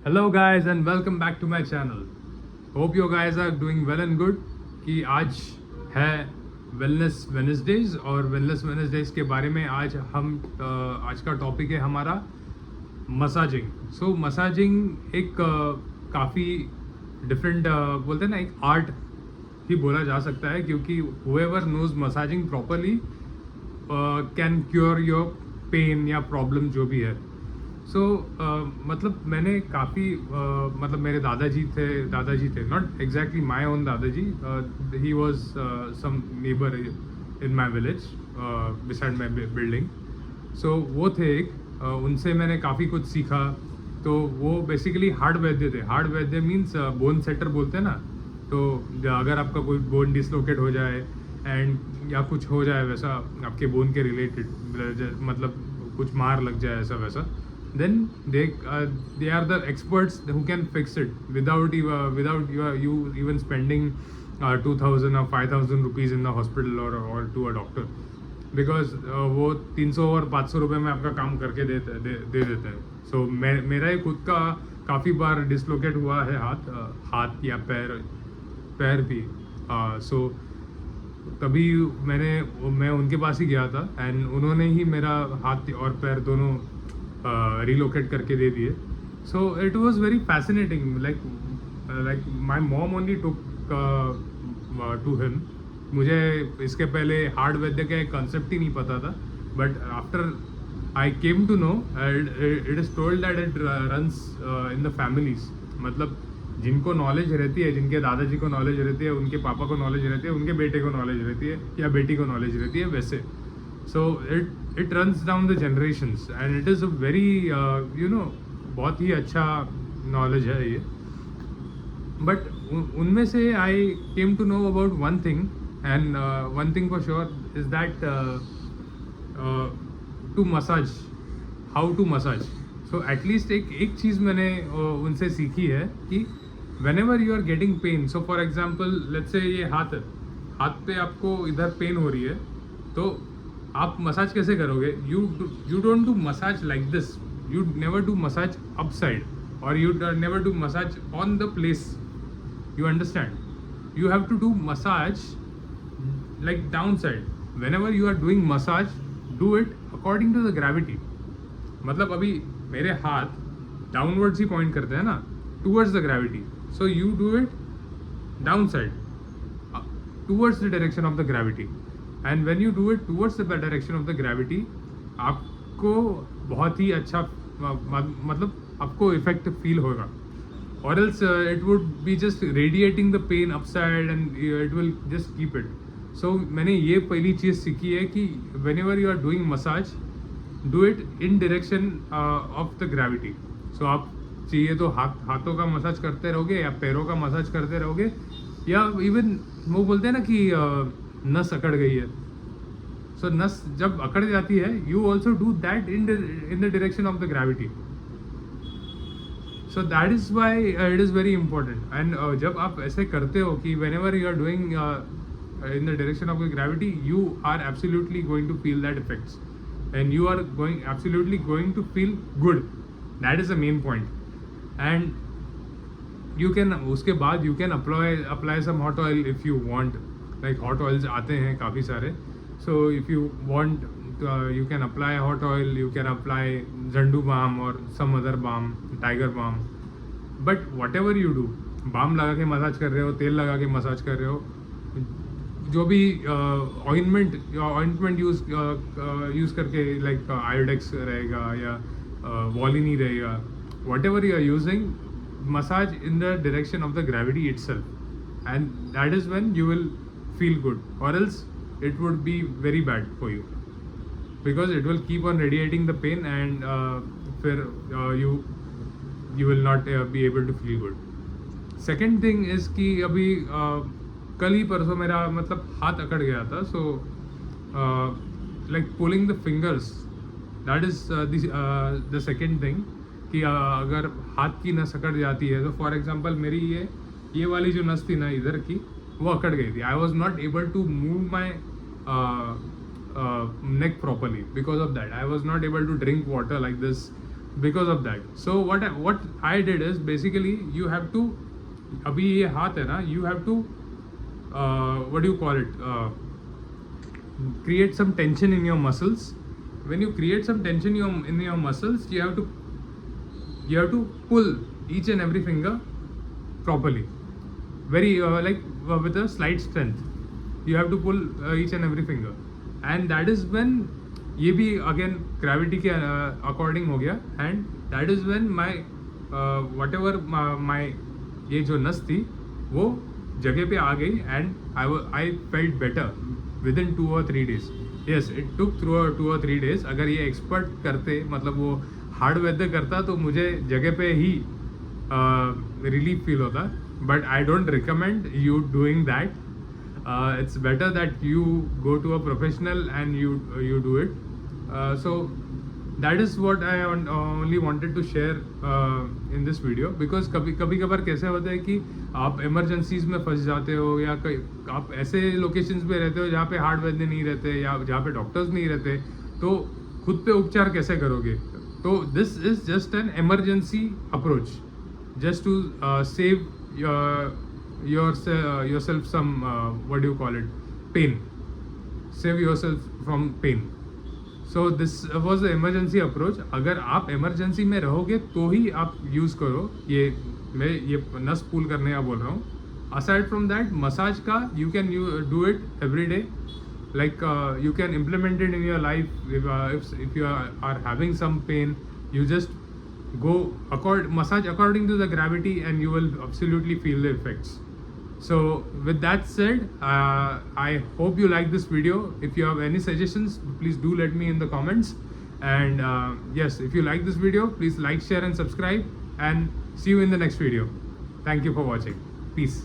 Hello guys and welcome back to my channel. Hope you guys are doing well and good. कि आज है wellness Wednesday's और wellness Wednesday's के बारे में आज का टॉपिक है हमारा मसाजिंग. सो मसाजिंग एक काफ़ी डिफरेंट बोलते हैं ना, एक आर्ट ही बोला जा सकता है, क्योंकि whoever knows massaging properly can cure your pain या प्रॉब्लम जो भी है. सो मतलब मैंने काफ़ी मतलब मेरे दादाजी थे, नॉट एग्जैक्टली माई ओन दादाजी. He was some neighbour in my village beside my building. So वो थे एक उनसे मैंने काफ़ी कुछ सीखा. तो वो बेसिकली हार्ड वैद्य थे. हार्ड वैद्य मीन्स बोन सेटर बोलते हैं ना. तो अगर आपका कोई बोन डिसलोकेट हो जाए एंड या कुछ हो जाए वैसा आपके बोन के रिलेटेड, मतलब कुछ मार लग जाए ऐसा वैसा, then they are the experts who can fix it without you even spending 2000 or 5000 rupees in the hospital or to a doctor, because वो 300 और 500 रुपये में आपका काम करके दे देते हैं. सो मेरा ही खुद का काफ़ी बार डिसलोकेट हुआ है हाथ या पैर भी. सो तभी मैं उनके पास ही गया था एंड उन्होंने ही मेरा हाथ और पैर दोनों रिलोकेट करके दे दिए. So it was very fascinating. Like my mom only took to him. मुझे इसके पहले हार्ड वैद्य का एक कंसेप्ट ही नहीं पता था, but after I came to know it is told that it runs in the families. मतलब जिनको नॉलेज रहती है, जिनके दादाजी को नॉलेज रहती है, उनके पापा को नॉलेज रहती है, उनके बेटे को नॉलेज रहती है या बेटी को नॉलेज रहती है वैसे. So it runs down the generations and it is a very बहुत ही अच्छा नॉलेज है ये. बट उनमें से I came to know about one thing, and one thing for sure is that to massage, how to massage. So at least एक चीज़ मैंने उनसे सीखी है कि whenever you are getting pain, so for example let's say ये हाथ पे आपको इधर पेन हो रही है, तो आप मसाज कैसे करोगे? you don't do massage like this. You never do massage upside, or you never do massage on the place. You understand? You have to do massage like downside. Whenever you are doing massage, do it according to the gravity. मतलब अभी मेरे हाथ downwards ही point करते हैं ना, towards the gravity. So you do it down side towards the direction of the gravity. And when you do it towards the direction of the gravity, आपको बहुत ही अच्छा मतलब आपको इफेक्ट फील होगा. और else it would be just radiating the pain upside and it will just keep it. So मैंने ये पहली चीज़ सीखी है कि whenever you are doing massage, do it in direction of the gravity. So आप चाहिए तो हाथों का मसाज करते रहोगे या पैरों का मसाज करते रहोगे, या इवन वो बोलते हैं ना कि नस अकड़ गई है. सो नस जब अकड़ जाती है, you also do that in the direction of the gravity. So that is why it is very important. And जब आप ऐसे करते हो कि whenever you are doing in the direction of the gravity, you are absolutely going to feel that effects and you are absolutely going to feel good. That is the main point. And you can उसके बाद you can apply some hot oil if you want. Like hot oils आते हैं काफ़ी सारे. So if you want you can apply hot oil, you can apply Zandu balm or some other balm, tiger balm. But whatever you do, balm लगा के massage कर रहे हो, तेल लगा के मसाज कर रहे हो, जो भी ऑइंटमेंट यूज़ करके, लाइक आयोडेक्स रहेगा या वॉलिनी रहेगा, whatever you are using, massage in the direction of the gravity itself, and that is when you will feel good. और else it would be very bad for you, because it will keep on radiating the pain and फिर you will not be able to feel good. Second thing is कि अभी कल ही परसों मेरा मतलब हाथ अकड़ गया था. So like pulling the fingers, that is the second thing. कि अगर हाथ की नस अकड़ जाती है, तो फॉर एग्जांपल मेरी ये वाली जो नस थी ना इधर की, वो अकड़ गई थी. I was not able to move my neck properly. Because of that, I was not able to drink water like this because of that. So what I did is basically you have to, अभी ये हाथ है ना, you have to what do you call it, create some tension in your muscles. When you create some tension in your muscles, you have to pull each and every finger properly, very with a slight strength. You have to pull each and every finger, and that is when ये भी again gravity के according हो गया, and that is when my whatever my ये जो नस थी वो जगह पे आ गई, and I felt better within 2 or 3 days. Yes, it took through 2 or 3 days. अगर ये एक्सपर्ट करते, मतलब वो हार्ड वैद्य करता, तो मुझे जगह पे ही रिलीफ फील होता. But I don't recommend you doing that. It's better that you go to a professional and you do it. So that is what I only wanted to share in this video, because कभी कभार कैसे होता है कि आप emergencies में फंस जाते हो, या आप ऐसे लोकेशंस पे रहते हो जहाँ पे हार्ड वैद्य नहीं रहते, या जहाँ पे डॉक्टर्स नहीं रहते, तो खुद पे उपचार कैसे करोगे. तो this is just an emergency approach, just to save yourself some what do you call it, pain, save yourself from pain. So this was the emergency approach. अगर आप emergency में रहोगे तो ही आप use करो. मैं ये नस पुल करने का बोल रहा हूँ. Aside from that, massage का you can do it every day. Like you can implement it in your life. If you are having some pain, you just go massage according to the gravity, and you will absolutely feel the effects. So with that said, I hope you like this video. If you have any suggestions, please do let me in the comments. And yes, if you like this video, please like, share and subscribe, and see you in the next video. Thank you for watching. Peace.